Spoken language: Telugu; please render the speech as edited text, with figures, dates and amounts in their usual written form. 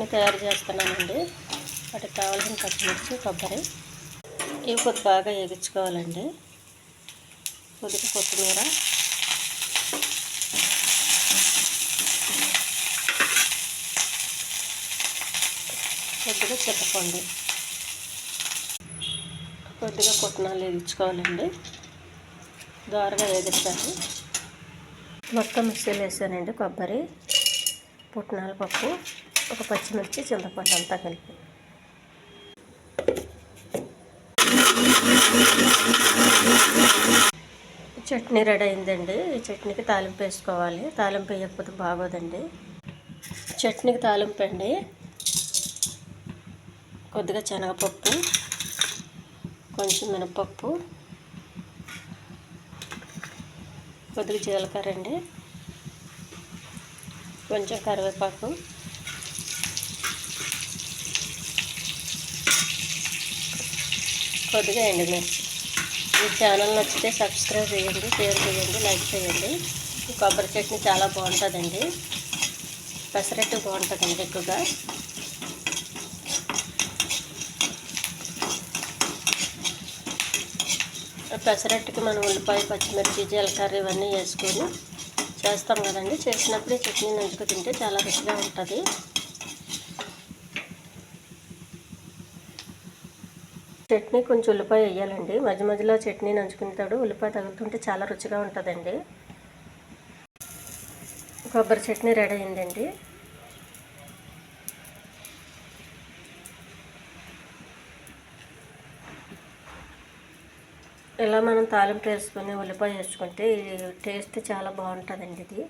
చట్నీ తయారు చేస్తున్నానండి. వాటికి కావాల్సిన పచ్చిమిర్చి, కొబ్బరి ఇవి కొద్ది బాగా వేగించుకోవాలండి. కొద్దిగా కొత్తిమీర, కొద్దిగా చింతపండు, కొద్దిగా పుట్నాలు వేగించుకోవాలండి. దోరగా వేగించాలి. మొత్తం మిక్సీలో వేసానండి. కొబ్బరి, పుట్నాల పప్పు, ఒక పచ్చిమిర్చి, చింతపండు అంతా కలిపి. చట్నీ రెడీ అయిందండి. ఈ చట్నీకి తాలింపు వేసుకోవాలి. తాలింపు వేయకపోతే బాగోదండి. చట్నీకి తాలింపు అండి. కొద్దిగా శనగపప్పు, కొంచెం మినపప్పు, కొద్దిగా జీలకర్ర అండి, కొంచెం కరివేపాకు, కొద్దిగా ఎండుమిర్చి. ఈ ఛానల్ నచ్చితే సబ్స్క్రైబ్ చేయండి, షేర్ చేయండి, లైక్ చేయండి. ఈ కొబ్బరి చట్నీ చాలా బాగుంటుందండి. పెసరట్టు బాగుంటుందండి ఎక్కువగా. పెసరట్టుకి మనం ఉల్లిపాయ, పచ్చిమిర్చి, జీలకర్ర ఇవన్నీ వేసుకొని చేస్తాం కదండి. చేసినప్పుడు చట్నీ నంచుకు తింటే చాలా రుచిగా ఉంటుంది. చట్నీ కొంచెం ఉల్లిపాయ వేయాలండి. మధ్య మధ్యలో చట్నీ నంచుకుంటాడు ఉల్లిపాయ తగులుతుంటే చాలా రుచిగా ఉంటుందండి. కొబ్బరి చట్నీ రెడీ అయిందండి. ఇలా మనం తాలింపు వేసుకొని ఉల్లిపాయ వేసుకుంటే టేస్ట్ చాలా బాగుంటుందండి ఇది.